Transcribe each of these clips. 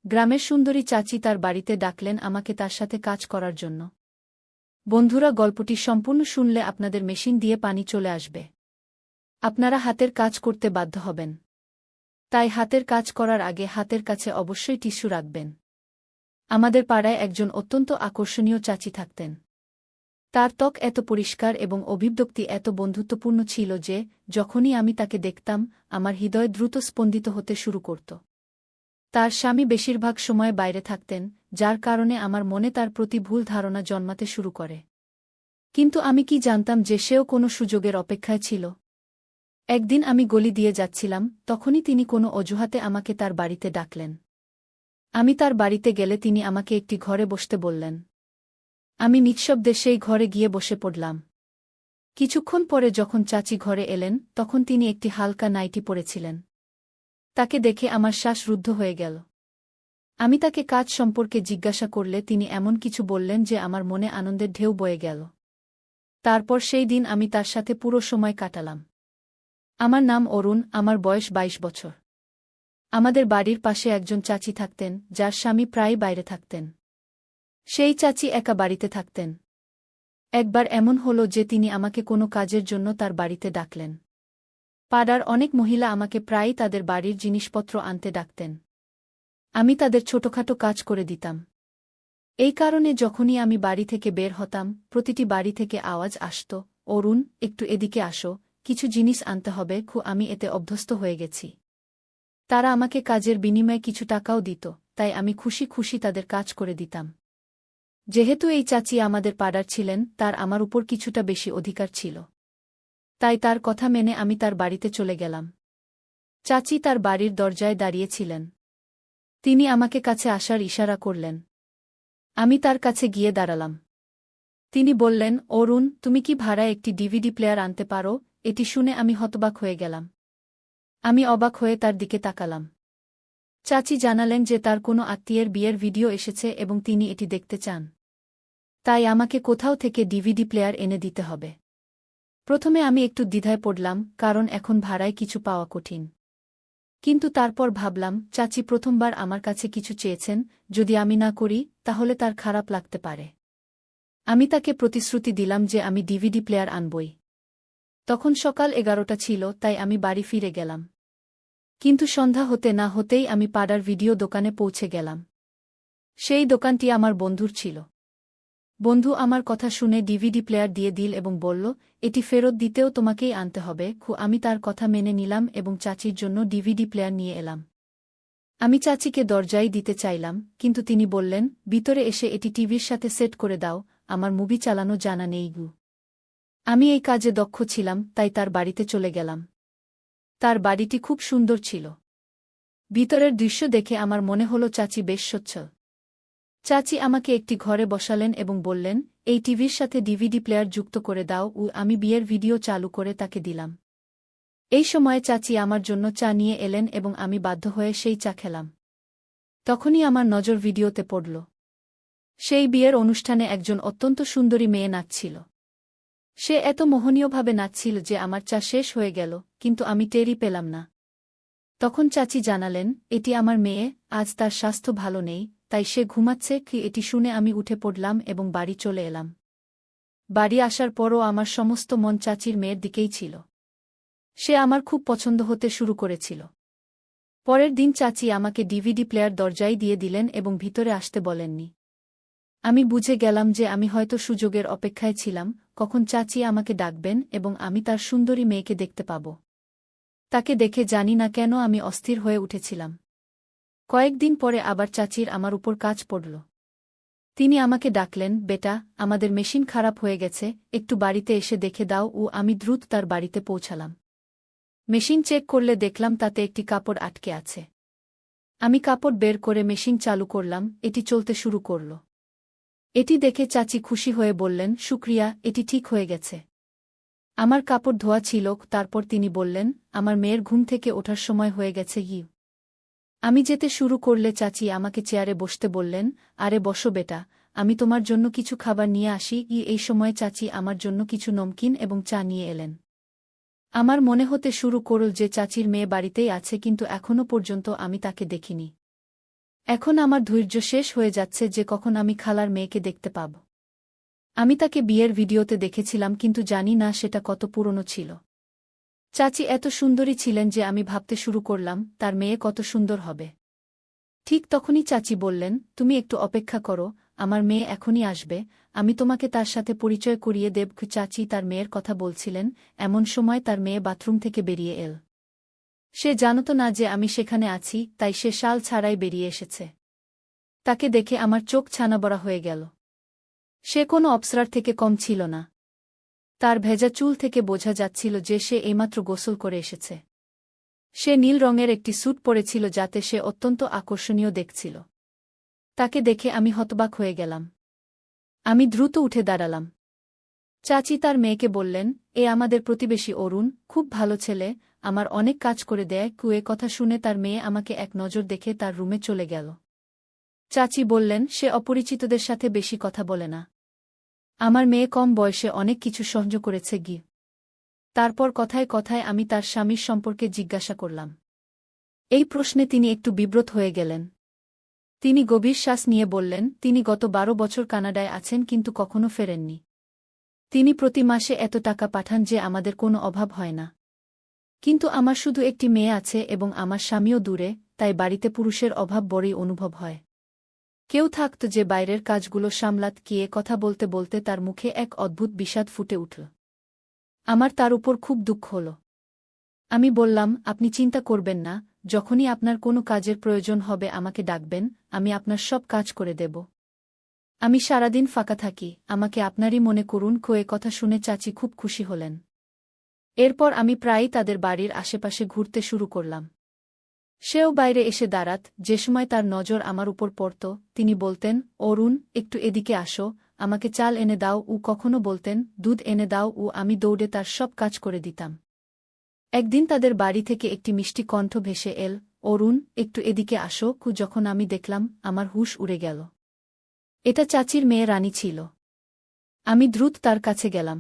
গ্রামের সুন্দরী চাচি তার বাড়িতে ডাকলেন আমাকে তার সাথে কাজ করার জন্য। বন্ধুরা, গল্পটি সম্পূর্ণ শুনলে আপনাদের মেশিন দিয়ে পানি চলে আসবে। আপনারা হাতের কাজ করতে বাধ্য হবেন। তাই হাতের কাজ করার আগে হাতের কাছে অবশ্যই টিস্যু রাখবেন। আমাদের পাড়ায় একজন অত্যন্ত আকর্ষণীয় চাচি থাকতেন। তার ত্বক এত পরিষ্কার এবং অভিব্যক্তি এত বন্ধুত্বপূর্ণ ছিল যে যখনই আমি তাকে দেখতাম আমার হৃদয় দ্রুত স্পন্দিত হতে শুরু করত। তার স্বামী বেশিরভাগ সময় বাইরে থাকতেন, যার কারণে আমার মনে তার প্রতি ভুল ধারণা জন্মাতে শুরু করে। কিন্তু আমি কি জানতাম যে সেও কোনো সুযোগের অপেক্ষায় ছিল। একদিন আমি গলি দিয়ে যাচ্ছিলাম, তখনই তিনি কোনো অজুহাতে আমাকে তার বাড়িতে ডাকলেন। আমি তার বাড়িতে গেলে তিনি আমাকে একটি ঘরে বসতে বললেন। আমি নিঃশব্দে সেই ঘরে গিয়ে বসে পড়লাম। কিছুক্ষণ পরে যখন চাচি ঘরে এলেন তখন তিনি একটি হালকা নাইটি পরেছিলেন। তাকে দেখে আমার শ্বাস রুদ্ধ হয়ে গেল। আমি তাকে কাজ সম্পর্কে জিজ্ঞাসা করলে তিনি এমন কিছু বললেন যে আমার মনে আনন্দের ঢেউ বয়ে গেল। তারপর সেই দিন আমি তার সাথে পুরো সময় কাটালাম। আমার নাম অরুণ, আমার বয়স ২২ বছর। আমাদের বাড়ির পাশে একজন চাচি থাকতেন যার স্বামী প্রায়ই বাইরে থাকতেন। সেই চাচি একা বাড়িতে থাকতেন। একবার এমন হল যে তিনি আমাকে কোনো কাজের জন্য তার বাড়িতে ডাকলেন। পাড়ার অনেক মহিলা আমাকে প্রায়ই তাদের বাড়ির জিনিসপত্র আনতে ডাকতেন। আমি তাদের ছোটখাটো কাজ করে দিতাম। এই কারণে যখনই আমি বাড়ি থেকে বের হতাম প্রতিটি বাড়ি থেকে আওয়াজ আসত, অরুণ, একটু এদিকে আসো, কিছু জিনিস আনতে হবে। আমি এতে অভ্যস্ত হয়ে গেছি। তারা আমাকে কাজের বিনিময়ে কিছু টাকাও দিত, তাই আমি খুশি খুশি তাদের কাজ করে দিতাম। যেহেতু এই চাচি আমাদের পাড়ার ছিলেন, তার আমার উপর কিছুটা বেশি অধিকার ছিল। তাই তার কথা মেনে আমি তার বাড়িতে চলে গেলাম। চাচি তার বাড়ির দরজায় দাঁড়িয়েছিলেন। তিনি আমাকে কাছে আসার ইশারা করলেন। আমি তার কাছে গিয়ে দাঁড়ালাম। তিনি বললেন, অরুণ, তুমি কি ভাড়ায় একটি ডিভিডি প্লেয়ার আনতে পারো? এটি শুনে আমি হতবাক হয়ে গেলাম। আমি অবাক হয়ে তার দিকে তাকালাম। চাচি জানালেন যে তার কোনো আত্মীয়ের বিয়ের ভিডিও এসেছে এবং তিনি এটি দেখতে চান। তাই আমাকে কোথাও থেকে ডিভিডি প্লেয়ার এনে দিতে হবে। প্রথমে আমি একটু দ্বিধায় পড়লাম, কারণ এখন ভাড়ায় কিছু পাওয়া কঠিন। কিন্তু তারপর ভাবলাম, চাচি প্রথমবার আমার কাছে কিছু চেয়েছেন, যদি আমি না করি তাহলে তার খারাপ লাগতে পারে। আমি তাকে প্রতিশ্রুতি দিলাম যে আমি ডিভিডি প্লেয়ার আনবই। তখন সকাল 11টা ছিল, তাই আমি বাড়ি ফিরে গেলাম। কিন্তু সন্ধ্যা হতে না হতেই আমি পাড়ার ভিডিও দোকানে পৌঁছে গেলাম। সেই দোকানটি আমার বন্ধুর ছিল। বন্ধু আমার কথা শুনে ডিভিডি প্লেয়ার দিয়ে দিল এবং বলল, এটি ফেরত দিতেও তোমাকেই আনতে হবে। আমি তার কথা মেনে নিলাম এবং চাচির জন্য ডিভিডি প্লেয়ার নিয়ে এলাম। আমি চাচিকে দরজাই দিতে চাইলাম, কিন্তু তিনি বললেন, ভিতরে এসে এটি টিভির সাথে সেট করে দাও, আমার মুভি চালানো জানা নেই গু। আমি এই কাজে দক্ষ ছিলাম, তাই তার বাড়িতে চলে গেলাম। তার বাড়িটি খুব সুন্দর ছিল। ভিতরের দৃশ্য দেখে আমার মনে হল চাচি বেশ সচ্ছল। চাচি আমাকে একটি ঘরে বসালেন এবং বললেন, এই টিভির সাথে ডিভিডি প্লেয়ার যুক্ত করে দাও। আমি বিয়ের ভিডিও চালু করে তাকে দিলাম। এই সময়ে চাচি আমার জন্য চা নিয়ে এলেন এবং আমি বাধ্য হয়ে সেই চা খেলাম। তখনই আমার নজর ভিডিওতে পড়ল। সেই বিয়ের অনুষ্ঠানে একজন অত্যন্ত সুন্দরী মেয়ে নাচছিল। সে এত মোহনীয়ভাবে নাচছিল যে আমার চা শেষ হয়ে গেল, কিন্তু আমি টেরই পেলাম না। তখন চাচি জানালেন, এটি আমার মেয়ে, আজ তার স্বাস্থ্য ভালো নেই, তাই সে ঘুমাচ্ছে। এটি শুনে আমি উঠে পড়লাম এবং বাড়ি চলে এলাম। বাড়ি আসার পরও আমার সমস্ত মন চাচির মেয়ের দিকেই ছিল। সে আমার খুব পছন্দ হতে শুরু করেছিল। পরের দিন চাচি আমাকে ডিভিডি প্লেয়ার দরজায় দিয়ে দিলেন এবং ভিতরে আসতে বলেননি। আমি বুঝে গেলাম যে আমি হয়তো সুযোগের অপেক্ষায় ছিলাম, কখন চাচি আমাকে ডাকবেন এবং আমি তার সুন্দরী মেয়েকে দেখতে পাব। তাকে দেখে জানি না কেন আমি অস্থির হয়ে উঠেছিলাম। কয়েকদিন পরে আবার চাচির আমার উপর কাজ পড়ল। তিনি আমাকে ডাকলেন, বেটা, আমাদের মেশিন খারাপ হয়ে গেছে, একটু বাড়িতে এসে দেখে দাও। আমি দ্রুত তার বাড়িতে পৌঁছালাম। মেশিন চেক করলে দেখলাম তাতে একটি কাপড় আটকে আছে। আমি কাপড় বের করে মেশিন চালু করলাম, এটি চলতে শুরু করল। এটি দেখে চাচি খুশি হয়ে বললেন, শুক্রিয়া, এটি ঠিক হয়ে গেছে। আমার কাপড় ধোয়া ছিল। তারপর তিনি বললেন, আমার মেয়ের ঘুম থেকে ওঠার সময় হয়ে গেছে। আমি যেতে শুরু করলে চাচি আমাকে চেয়ারে বসতে বললেন, আরে বসো বেটা, আমি তোমার জন্য কিছু খাবার নিয়ে আসি। এই সময় চাচি আমার জন্য কিছু নমকিন এবং চা নিয়ে এলেন। আমার মনে হতে শুরু করল যে চাচির মেয়ে বাড়িতেই আছে, কিন্তু এখনও পর্যন্ত আমি তাকে দেখিনি। এখন আমার ধৈর্য শেষ হয়ে যাচ্ছে যে কখন আমি খালার মেয়েকে দেখতে পাব। আমি তাকে বিয়ের ভিডিওতে দেখেছিলাম কিন্তু জানি না সেটা কত পুরনো ছিল। চাচি এত সুন্দরী ছিলেন যে আমি ভাবতে শুরু করলাম তার মেয়ে কত সুন্দর হবে। ঠিক তখনই চাচি বললেন, তুমি একটু অপেক্ষা করো, আমার মেয়ে এখনই আসবে, আমি তোমাকে তার সাথে পরিচয় করিয়ে দেব। চাচি তার মেয়ের কথা বলছিলেন, এমন সময় তার মেয়ে বাথরুম থেকে বেরিয়ে এল। সে জানত না যে আমি সেখানে আছি, তাই সে শাল ছাড়াই বেরিয়ে এসেছে। তাকে দেখে আমার চোখ ছানাবড়া হয়ে গেল। সে কোনো অপ্সরার থেকে কম ছিল না। তার ভেজা চুল থেকে বোঝা যাচ্ছিল যে সে এইমাত্র গোসল করে এসেছে। সে নীল রঙের একটি স্যুট পরেছিল যাতে সে অত্যন্ত আকর্ষণীয় দেখছিল। তাকে দেখে আমি হতবাক হয়ে গেলাম। আমি দ্রুত উঠে দাঁড়ালাম। চাচি তার মেয়েকে বললেন, এ আমাদের প্রতিবেশী অরুণ, খুব ভালো ছেলে, আমার অনেক কাজ করে দেয়। কুয়ে কথা শুনে তার মেয়ে আমাকে এক নজর দেখে তার রুমে চলে গেল। চাচি বললেন, সে অপরিচিতদের সাথে বেশি কথা বলে না। আমার মেয়ে কম বয়সে অনেক কিছু সহ্য করেছে গি। তারপর কথায় কথায় আমি তার স্বামীর সম্পর্কে জিজ্ঞাসা করলাম। এই প্রশ্নে তিনি একটু বিব্রত হয়ে গেলেন। তিনি গভীর শ্বাস নিয়ে বললেন, তিনি গত 12 বছর কানাডায় আছেন কিন্তু কখনো ফেরেননি। তিনি প্রতি মাসে এত টাকা পাঠান যে আমাদের কোনো অভাব হয় না। কিন্তু আমার শুধু একটি মেয়ে আছে এবং আমার স্বামীও দূরে, তাই বাড়িতে পুরুষের অভাব বড়ই অনুভব হয়। কেউ থাকত যে বাইরের কাজগুলো সামলাত। গিয়ে কথা বলতে বলতে তার মুখে এক অদ্ভুত বিষাদ ফুটে উঠল। আমার তার উপর খুব দুঃখ হল। আমি বললাম, আপনি চিন্তা করবেন না, যখনই আপনার কোনো কাজের প্রয়োজন হবে আমাকে ডাকবেন, আমি আপনার সব কাজ করে দেব। আমি সারাদিন ফাঁকা থাকি, আমাকে আপনারই মনে করুন। কয়ে কথা শুনে চাচি খুব খুশি হলেন। এরপর আমি প্রায়ই তাদের বাড়ির আশেপাশে ঘুরতে শুরু করলাম। সেও বাইরে এসে দাঁড়াত। যে সময় তার নজর আমার উপর পড়ত, তিনি বলতেন, অরুণ, একটু এদিকে আসো, আমাকে চাল এনে দাও। কখনো বলতেন, দুধ এনে দাও। আমি দৌড়ে তার সব কাজ করে দিতাম। একদিন তাদের বাড়ি থেকে একটি মিষ্টি কণ্ঠ ভেসে এল, অরুণ, একটু এদিকে আসো। যখন আমি দেখলাম, আমার হুঁশ উড়ে গেল। এটা চাচির মেয়ে রানী ছিল। আমি দ্রুত তার কাছে গেলাম।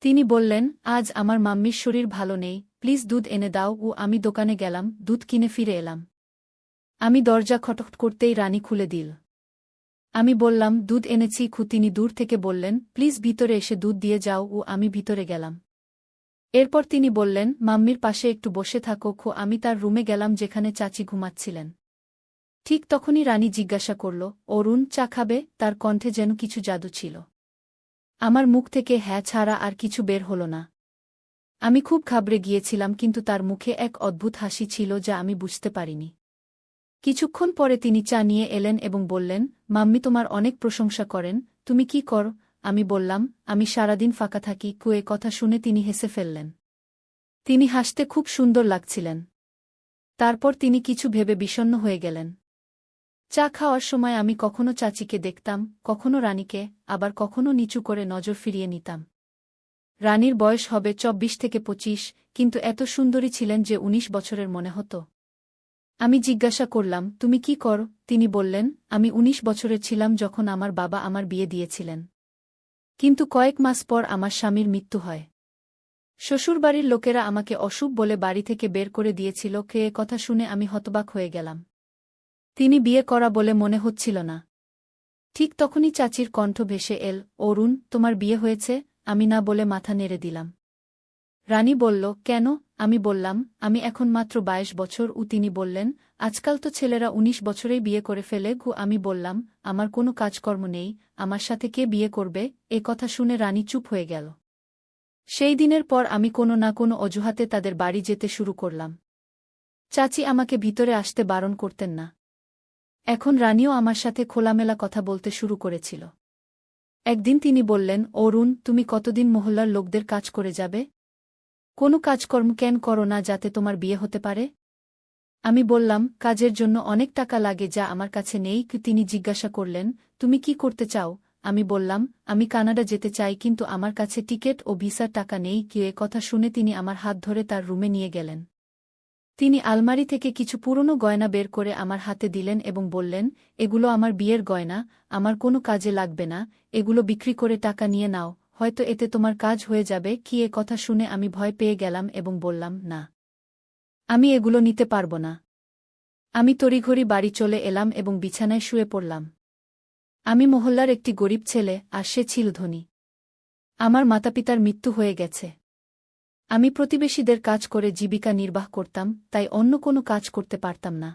তিনি বললেন, আজ আমার মাম্মির শরীর ভালো নেই, প্লিজ দুধ এনে দাও। আমি দোকানে গেলাম, দুধ কিনে ফিরে এলাম। আমি দরজা খটখট করতেই রানী খুলে দিল। আমি বললাম, দুধ এনেছি। তিনি দূর থেকে বললেন, প্লিজ ভিতরে এসে দুধ দিয়ে যাও। আমি ভিতরে গেলাম। এরপর তিনি বললেন, মাম্মির পাশে একটু বসে থাকো। আমি তার রুমে গেলাম যেখানে চাচি ঘুমাচ্ছিলেন। ঠিক তখনই রানী জিজ্ঞাসা করল, অরুণ, চা খাবে? তার কণ্ঠে যেন কিছু জাদু ছিল। আমার মুখ থেকে হ্যাঁ ছাড়া আর কিছু বের হল না। আমি খুব ঘাবড়ে গিয়েছিলাম কিন্তু তার মুখে এক অদ্ভুত হাসি ছিল যা আমি বুঝতে পারিনি। কিছুক্ষণ পরে তিনি চা নিয়ে এলেন এবং বললেন, মাম্মি তোমার অনেক প্রশংসা করেন, তুমি কি করো? আমি বললাম, আমি সারাদিন ফাঁকা থাকি। কুয়ে কথা শুনে তিনি হেসে ফেললেন। তিনি হাসতে খুব সুন্দর লাগছিলেন। তারপর তিনি কিছু ভেবে বিষণ্ণ হয়ে গেলেন। চা খাওয়ার সময় আমি কখনো চাচিকে দেখতাম, কখনো রানীকে, আবার কখনো নিচু করে নজর ফিরিয়ে নিতাম। রানীর বয়স হবে 24 থেকে 25, কিন্তু এত সুন্দরী ছিলেন যে 19 বছরের মনে হতো। আমি জিজ্ঞাসা করলাম, তুমি কি করো? তিনি বললেন, আমি 19 বছরের ছিলাম যখন আমার বাবা আমার বিয়ে দিয়েছিলেন। কিন্তু কয়েক মাস পর আমার স্বামীর মৃত্যু হয়। শ্বশুরবাড়ির লোকেরা আমাকে অশুভ বলে বাড়ি থেকে বের করে দিয়েছিল। এ কথা শুনে আমি হতবাক হয়ে গেলাম। তিনি বিয়ে করা বলে মনে হচ্ছিল না। ঠিক তখনই চাচির কণ্ঠ ভেসে এল, অরুণ, তোমার বিয়ে হয়েছে? আমি না বলে মাথা নেড়ে দিলাম। রানী বলল, কেন? আমি বললাম, আমি এখন মাত্র 22 বছর। তিনি বললেন, আজকাল তো ছেলেরা 19 বছরেই বিয়ে করে ফেলে। আমি বললাম, আমার কোনো কাজকর্ম নেই, আমার সাথে কে বিয়ে করবে? এ কথা শুনে রানী চুপ হয়ে গেল। সেই দিনের পর আমি কোনো না কোনো অজুহাতে তাদের বাড়ি যেতে শুরু করলাম। চাচি আমাকে ভিতরে আসতে বারণ করতেন না। এখন রানীও আমার সাথে খোলামেলা কথা বলতে শুরু করেছিল। একদিন তিনি বললেন, অরুণ, তুমি কতদিন মহল্লার লোকদের কাজ করে যাবে? কোনো কাজকর্ম কেন করো না যাতে তোমার বিয়ে হতে পারে? আমি বললাম, কাজের জন্য অনেক টাকা লাগে যা আমার কাছে নেই। তিনি জিজ্ঞাসা করলেন, তুমি কি করতে চাও? আমি বললাম, আমি কানাডা যেতে চাই কিন্তু আমার কাছে টিকিট ও ভিসার টাকা নেই। এ কথা শুনে তিনি আমার হাত ধরে তার রুমে নিয়ে গেলেন। তিনি আলমারি থেকে কিছু পুরনো গয়না বের করে আমার হাতে দিলেন এবং বললেন, এগুলো আমার বিয়ের গয়না, আমার কোনো কাজে লাগবে না, এগুলো বিক্রি করে টাকা নিয়ে নাও, হয়তো এতে তোমার কাজ হয়ে যাবে। এ কথা শুনে আমি ভয় পেয়ে গেলাম এবং বললাম, না, আমি এগুলো নিতে পারব না। আমি তড়িঘড়ি বাড়ি চলে এলাম এবং বিছানায় শুয়ে পড়লাম। আমি মহল্লার একটি গরিব ছেলে, আর সে ছিল ধনী। আমার মাতাপিতার মৃত্যু হয়ে গেছে। আমি প্রতিবেশীদের কাজ করে জীবিকা নির্বাহ করতাম, তাই অন্য কোনো কাজ করতে পারতাম না।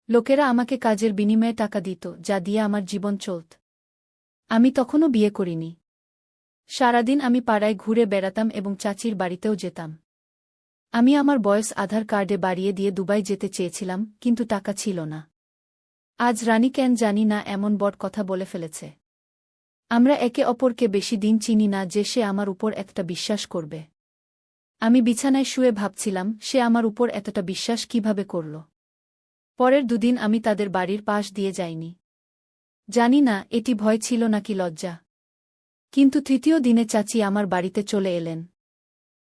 লোকেরা আমাকে কাজের বিনিময়ে টাকা দিত, যা দিয়ে আমার জীবন চলত। আমি তখনও বিয়ে করিনি। সারাদিন আমি পাড়ায় ঘুরে বেড়াতাম এবং চাচির বাড়িতেও যেতাম। আমি আমার বয়স আধার কার্ডে বাড়িয়ে দিয়ে দুবাই যেতে চেয়েছিলাম, কিন্তু টাকা ছিল না। আজ রানী কেন জানি না এমন বড় কথা বলে ফেলেছে। আমরা একে অপরকে বেশি দিন চিনি না যে সে আমার উপর একটা বিশ্বাস করবে। আমি বিছানায় শুয়ে ভাবছিলাম, সে আমার উপর এতটা বিশ্বাস কিভাবে করল। পরের দুদিন আমি তাদের বাড়ির পাশ দিয়ে যাইনি। জানি না এটি ভয় ছিল নাকি লজ্জা। কিন্তু তৃতীয় দিনে চাচি আমার বাড়িতে চলে এলেন।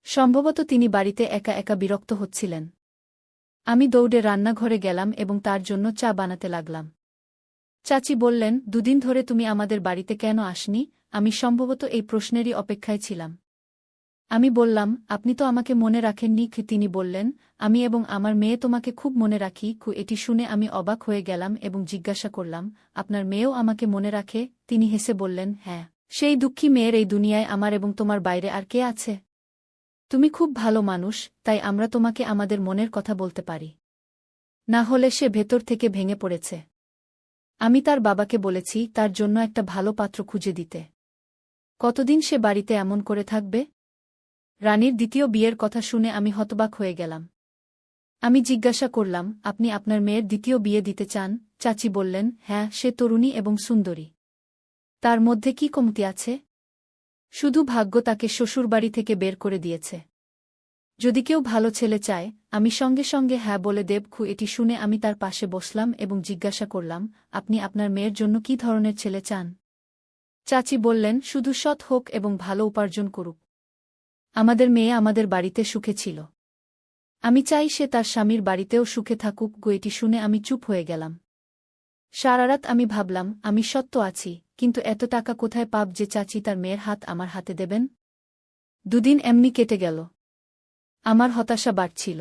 সম্ভবত তিনি বাড়িতে একা একা বিরক্ত হচ্ছিলেন। আমি দৌড়ে রান্নাঘরে গেলাম এবং তার জন্য চা বানাতে লাগলাম। চাচি বললেন, দুদিন ধরে তুমি আমাদের বাড়িতে কেন আসনি? আমি সম্ভবত এই প্রশ্নেরই অপেক্ষায় ছিলাম। আমি বললাম, আপনি তো আমাকে মনে রাখেননি। তিনি বললেন, আমি এবং আমার মেয়ে তোমাকে খুব মনে রাখি। এটি শুনে আমি অবাক হয়ে গেলাম এবং জিজ্ঞাসা করলাম, আপনার মেয়েও আমাকে মনে রাখে? তিনি হেসে বললেন, হ্যাঁ। সেই দুঃখী মেয়ের এই দুনিয়ায় আমার এবং তোমার বাইরে আর কে আছে? তুমি খুব ভালো মানুষ, তাই আমরা তোমাকে আমাদের মনের কথা বলতে পারি। না হলে সে ভেতর থেকে ভেঙে পড়েছে। আমি তার বাবাকে বলেছি তার জন্য একটা ভালো পাত্র খুঁজে দিতে। কতদিন সে বাড়িতে এমন করে থাকবে? রানীর দ্বিতীয় বিয়ের কথা শুনে আমি হতবাক হয়ে গেলাম। আমি জিজ্ঞাসা করলাম, আপনি আপনার মেয়ের দ্বিতীয় বিয়ে দিতে চান? চাচি বললেন, হ্যাঁ, সে তরুণী এবং সুন্দরী। তার মধ্যে কি কমতি আছে? শুধু ভাগ্য তাকে শ্বশুরবাড়ি থেকে বের করে দিয়েছে। যদি কেউ ভালো ছেলে চায়, আমি সঙ্গে সঙ্গে হ্যাঁ বলে দেব। এটি শুনে আমি তার পাশে বসলাম এবং জিজ্ঞাসা করলাম, আপনি আপনার মেয়ের জন্য কী ধরনের ছেলে চান? চাচি বললেন, শুধু সৎ হোক এবং ভালো উপার্জন করুক। আমাদের মেয়ে আমাদের বাড়িতে সুখে ছিল। আমি চাই সে তার স্বামীর বাড়িতেও সুখে থাকুক। এটি শুনে আমি চুপ হয়ে গেলাম। সারারাত আমি ভাবলাম, আমি সত্য আছি, কিন্তু এত টাকা কোথায় পাব যে চাচি তার মেয়ের হাত আমার হাতে দেবেন? দুদিন এমনি কেটে গেল। আমার হতাশা বাড়ছিল।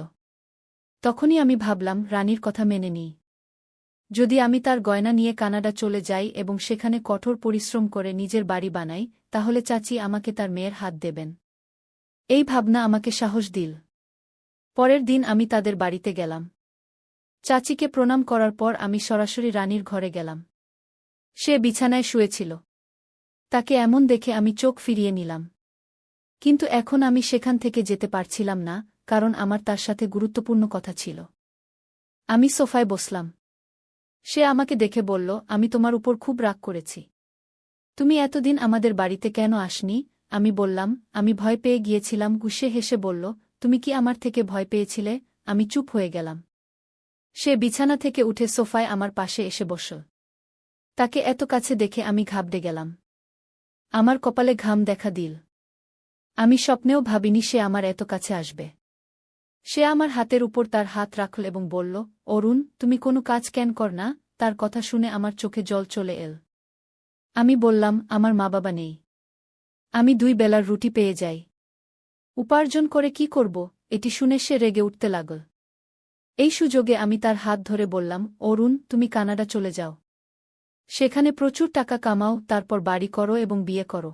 তখনই আমি ভাবলাম, রানীর কথা মেনে নিই। যদি আমি তার গয়না নিয়ে কানাডা চলে যাই এবং সেখানে কঠোর পরিশ্রম করে নিজের বাড়ি বানাই, তাহলে চাচি আমাকে তার মেয়ের হাত দেবেন। এই ভাবনা আমাকে সাহস দিল। পরের দিন আমি তাদের বাড়িতে গেলাম। চাচিকে প্রণাম করার পর আমি সরাসরি রানীর ঘরে গেলাম। সে বিছানায় শুয়েছিল। তাকে এমন দেখে আমি চোখ ফিরিয়ে নিলাম। কিন্তু এখন আমি সেখান থেকে যেতে পারছিলাম না, কারণ আমার তার সাথে গুরুত্বপূর্ণ কথা ছিল। আমি সোফায় বসলাম। সে আমাকে দেখে বলল, আমি তোমার উপর খুব রাগ করেছি। তুমি এতদিন আমাদের বাড়িতে কেন আসনি? আমি বললাম, আমি ভয় পেয়ে গিয়েছিলাম। সে হেসে বলল, তুমি কি আমার থেকে ভয় পেয়েছিলে? আমি চুপ হয়ে গেলাম। সে বিছানা থেকে উঠে সোফায় আমার পাশে এসে বসল। তাকে এত কাছে দেখে আমি ঘাবড়ে গেলাম। আমার কপালে ঘাম দেখা দিল। আমি স্বপ্নেও ভাবিনি সে আমার এত কাছে আসবে। সে আমার হাতের উপর তার হাত রাখল এবং বলল, অরুণ, তুমি কোনো কাজ কেন কর না? তার কথা শুনে আমার চোখে জল চলে এল। আমি বললাম, আমার মা বাবা নেই। আমি 2 বেলার রুটি পেয়ে যাই। উপার্জন করে কি করব? এটি শুনে সে রেগে উঠতে লাগল। এই সুযোগে আমি তার হাত ধরে বললাম, অরুণ, তুমি কানাডা চলে যাও। সেখানে প্রচুর টাকা কামাও, তারপর বাড়ি করো এবং বিয়ে করো।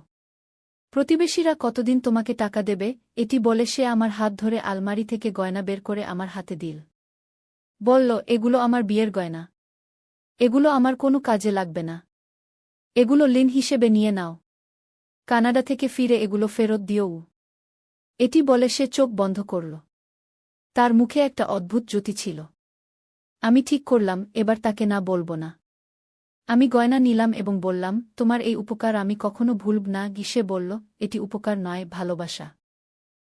প্রতিবেশীরা কতদিন তোমাকে টাকা দেবে? এটি বলে সে আমার হাত ধরে আলমারি থেকে গয়না বের করে আমার হাতে দিল। বলল, এগুলো আমার বিয়ের গয়না। এগুলো আমার কোনো কাজে লাগবে না। এগুলো ঋণ হিসেবে নিয়ে নাও। কানাডা থেকে ফিরে এগুলো ফেরত দিও। এটি বলে সে চোখ বন্ধ করল। তার মুখে একটা অদ্ভুত জ্যোতি ছিল। আমি ঠিক করলাম, এবার তাকে না বলব না। আমি গয়না নিলাম এবং বললাম, তোমার এই উপকার আমি কখনো ভুলব না। সে বলল, এটি উপকার নয়, ভালোবাসা।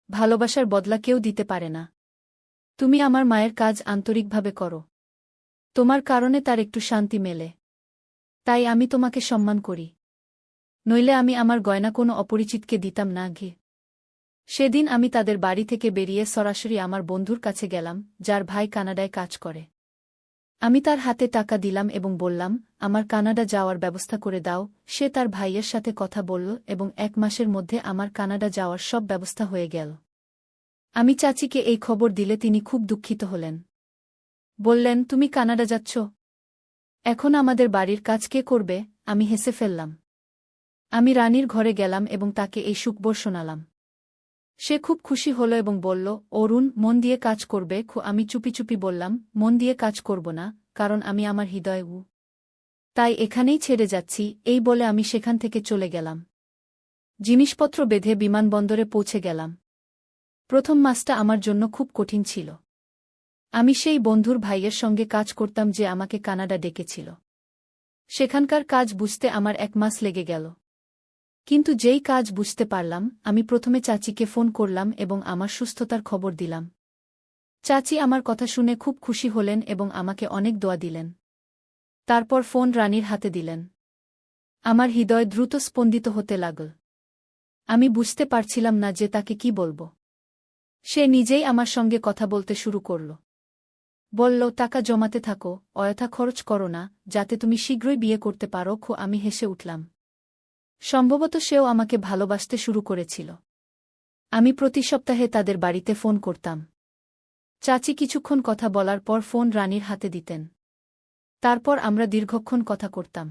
ভালোবাসার বদলা কেউ দিতে পারে না। তুমি আমার মায়ের কাজ আন্তরিকভাবে করো। তোমার কারণে তার একটু শান্তি মেলে। তাই আমি তোমাকে সম্মান করি। নইলে আমি আমার গয়না কোনো অপরিচিতকে দিতাম না। সেদিন আমি তাদের বাড়ি থেকে বেরিয়ে সরাসরি আমার বন্ধুর কাছে গেলাম, যার ভাই কানাডায় কাজ করে। আমি তার হাতে টাকা দিলাম এবং বললাম, আমার কানাডা যাওয়ার ব্যবস্থা করে দাও। সে তার ভাইয়ের সাথে কথা বলল এবং 1 মাসের মধ্যে আমার কানাডা যাওয়ার সব ব্যবস্থা হয়ে গেল। আমি চাচিকে এই খবর দিলে তিনি খুব দুঃখিত হলেন। বললেন, তুমি কানাডা যাচ্ছ? এখন আমাদের বাড়ির কাজ কে করবে? আমি হেসে ফেললাম। আমি রানীর ঘরে গেলাম এবং তাকে এই সুখবর শোনালাম। সে খুব খুশি হল এবং বলল, অরুণ, মন দিয়ে কাজ করবে। আমি চুপি চুপি বললাম, মন দিয়ে কাজ করব না, কারণ আমি আমার হৃদয় তাই এখানেই ছেড়ে যাচ্ছি। এই বলে আমি সেখান থেকে চলে গেলাম। জিনিসপত্র বেঁধে বিমানবন্দরে পৌঁছে গেলাম। প্রথম মাসটা আমার জন্য খুব কঠিন ছিল। আমি সেই বন্ধুর ভাইয়ের সঙ্গে কাজ করতাম যে আমাকে কানাডা ডেকেছিল। সেখানকার কাজ বুঝতে আমার 1 মাস লেগে গেল। কিন্তু যেই কাজ বুঝতে পারলাম, আমি প্রথমে চাচিকে ফোন করলাম এবং আমার সুস্থতার খবর দিলাম। চাচি আমার কথা শুনে খুব খুশি হলেন এবং আমাকে অনেক দোয়া দিলেন। তারপর ফোন রানীর হাতে দিলেন। আমার হৃদয় দ্রুত স্পন্দিত হতে লাগল। আমি বুঝতে পারছিলাম না যে তাকে কি বলবো। সে নিজেই আমার সঙ্গে কথা বলতে শুরু করল। বলল, টাকা জমাতে থাকো, অযথা খরচ করো না, যাতে তুমি শীঘ্রই বিয়ে করতে পারো। আমি হেসে উঠলাম। সম্ভবত সেও আমাকে ভালোবাসতে শুরু করেছিল। আমি প্রতি সপ্তাহে তাদের বাড়িতে ফোন করতাম। চাচি কিছুক্ষণ কথা বলার পর ফোন রানীর হাতে দিতেন। তারপর আমরা দীর্ঘক্ষণ কথা করতাম।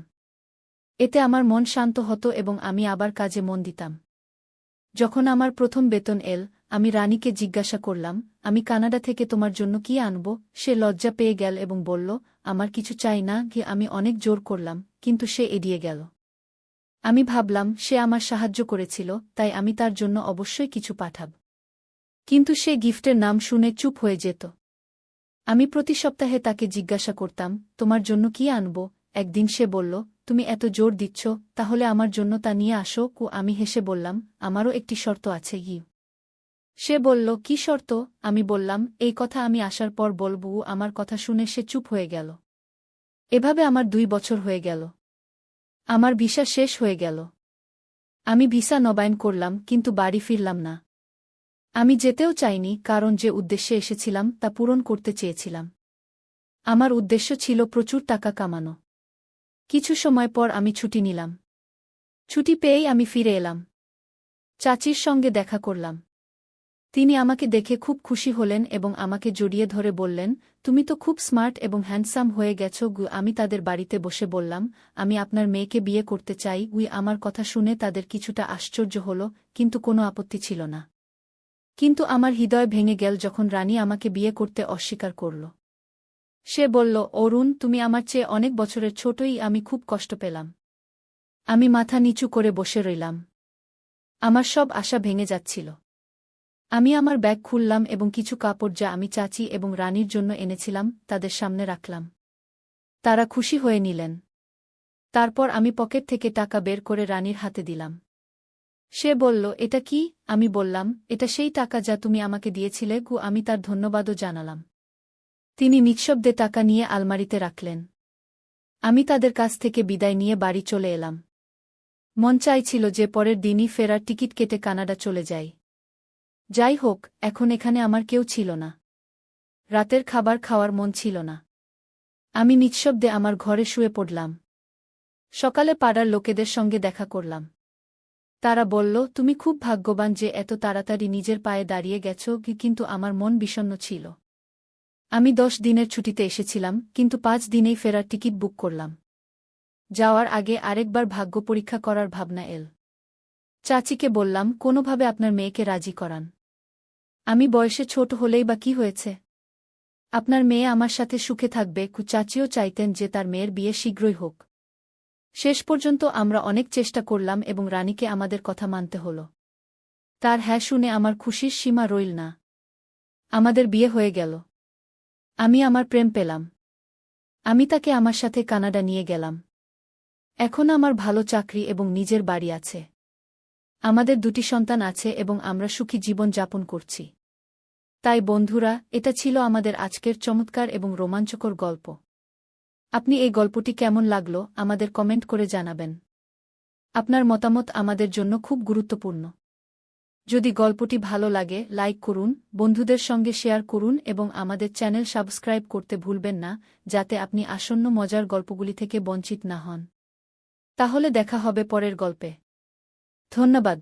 এতে আমার মন শান্ত হতো এবং আমি আবার কাজে মন দিতাম। যখন আমার প্রথম বেতন এল, আমি রানীকে জিজ্ঞাসা করলাম, আমি কানাডা থেকে তোমার জন্য কি আনব? সে লজ্জা পেয়ে গেল এবং বলল, আমার কিছু চাই না। আমি অনেক জোর করলাম, কিন্তু সে এড়িয়ে গেল। আমি ভাবলাম, সে আমার সাহায্য করেছিল, তাই আমি তার জন্য অবশ্যই কিছু পাঠাব। কিন্তু সে গিফটের নাম শুনে চুপ হয়ে যেত। আমি প্রতি সপ্তাহে তাকে জিজ্ঞাসা করতাম, তোমার জন্য কি আনব? একদিন সে বলল, তুমি এত জোর দিচ্ছ, তাহলে আমার জন্য তা নিয়ে আসো। আমি হেসে বললাম, আমারও একটি শর্ত আছে। সে বলল, কি শর্ত? আমি বললাম, এই কথা আমি আসার পর বলব। আমার কথা শুনে সে চুপ হয়ে গেল। এভাবে আমার 2 বছর হয়ে গেল। আমার ভিসা শেষ হয়ে গেল। আমি ভিসা নবায়ন করলাম, কিন্তু বাড়ি ফিরলাম না। আমি যেতেও চাইনি, কারণ যে উদ্দেশ্যে এসেছিলাম তা পূরণ করতে চেয়েছিলাম। আমার উদ্দেশ্য ছিল প্রচুর টাকা কামানো। কিছু সময় পর আমি ছুটি নিলাম। ছুটি পেয়েই আমি ফিরে এলাম। চাচির সঙ্গে দেখা করলাম। তিনি আমাকে দেখে খুব খুশি হলেন এবং আমাকে জড়িয়ে ধরে বললেন, তুমি তো খুব স্মার্ট এবং হ্যান্ডসাম হয়ে গেছ। আমি তাদের বাড়িতে বসে বললাম, আমি আপনার মেয়েকে বিয়ে করতে চাই। আমার কথা শুনে তাদের কিছুটা আশ্চর্য হল, কিন্তু কোনো আপত্তি ছিল না। কিন্তু আমার হৃদয় ভেঙে গেল যখন রানী আমাকে বিয়ে করতে অস্বীকার করল। সে বলল, অরুণ, তুমি আমার চেয়ে অনেক বছরের ছোটই। আমি খুব কষ্ট পেলাম। আমি মাথা নিচু করে বসে রইলাম। আমার সব আশা ভেঙে যাচ্ছিল। আমি আমার ব্যাগ খুললাম এবং কিছু কাপড় যা আমি চাচি এবং রানীর জন্য এনেছিলাম তাদের সামনে রাখলাম। তারা খুশি হয়ে নিলেন। তারপর আমি পকেট থেকে টাকা বের করে রানীর হাতে দিলাম। সে বলল, এটা কি? আমি বললাম, এটা সেই টাকা যা তুমি আমাকে দিয়েছিলে। আমি তার ধন্যবাদও জানালাম। তিনি নিঃশব্দে টাকা নিয়ে আলমারিতে রাখলেন। আমি তাদের কাছ থেকে বিদায় নিয়ে বাড়ি চলে এলাম। মন চাইছিল যে পরের দিনই ফেরার টিকিট কেটে কানাডা চলে যাই। যাই হোক, এখন এখানে আমার কেউ ছিল না। রাতের খাবার খাওয়ার মন ছিল না। আমি নিঃশব্দে আমার ঘরে শুয়ে পড়লাম। সকালে পাড়ার লোকেদের সঙ্গে দেখা করলাম। তারা বলল, তুমি খুব ভাগ্যবান যে এত তাড়াতাড়ি নিজের পায়ে দাঁড়িয়ে গেছ। কিন্তু আমার মন বিষণ্ণ ছিল। আমি 10 দিনের ছুটিতে এসেছিলাম, কিন্তু 5 দিনেই ফেরার টিকিট বুক করলাম। যাওয়ার আগে আরেকবার ভাগ্য পরীক্ষা করার ভাবনা এল। চাচিকে বললাম, কোনোভাবে আপনার মেয়েকে রাজি করান। আমি বয়সে ছোট হলেই বা কি হয়েছে? আপনার মেয়ে আমার সাথে সুখে থাকবে। চাচিও চাইতেন যে তার মেয়ের বিয়ে শীঘ্রই হোক। শেষ পর্যন্ত আমরা অনেক চেষ্টা করলাম এবং রানীকে আমাদের কথা মানতে হল। তার হ্যাঁ শুনে আমার খুশির সীমা রইল না। আমাদের বিয়ে হয়ে গেল। আমি আমার প্রেম পেলাম। আমি তাকে আমার সাথে কানাডা নিয়ে গেলাম। এখন আমার ভালো চাকরি এবং নিজের বাড়ি আছে। আমাদের 2টি সন্তান আছে এবং আমরা সুখী জীবন যাপন করছি। তাই বন্ধুরা, এটা ছিল আমাদের আজকের চমৎকার এবং রোমাঞ্চকর গল্প। আপনি এই গল্পটি কেমন লাগলো আমাদের কমেন্ট করে জানাবেন। আপনার মতামত আমাদের জন্য খুব গুরুত্বপূর্ণ। যদি গল্পটি ভালো লাগে, লাইক করুন, বন্ধুদের সঙ্গে শেয়ার করুন এবং আমাদের চ্যানেল সাবস্ক্রাইব করতে ভুলবেন না, যাতে আপনি আসন্ন মজার গল্পগুলি থেকে বঞ্চিত না হন। তাহলে দেখা হবে পরের গল্পে। ধন্যবাদ।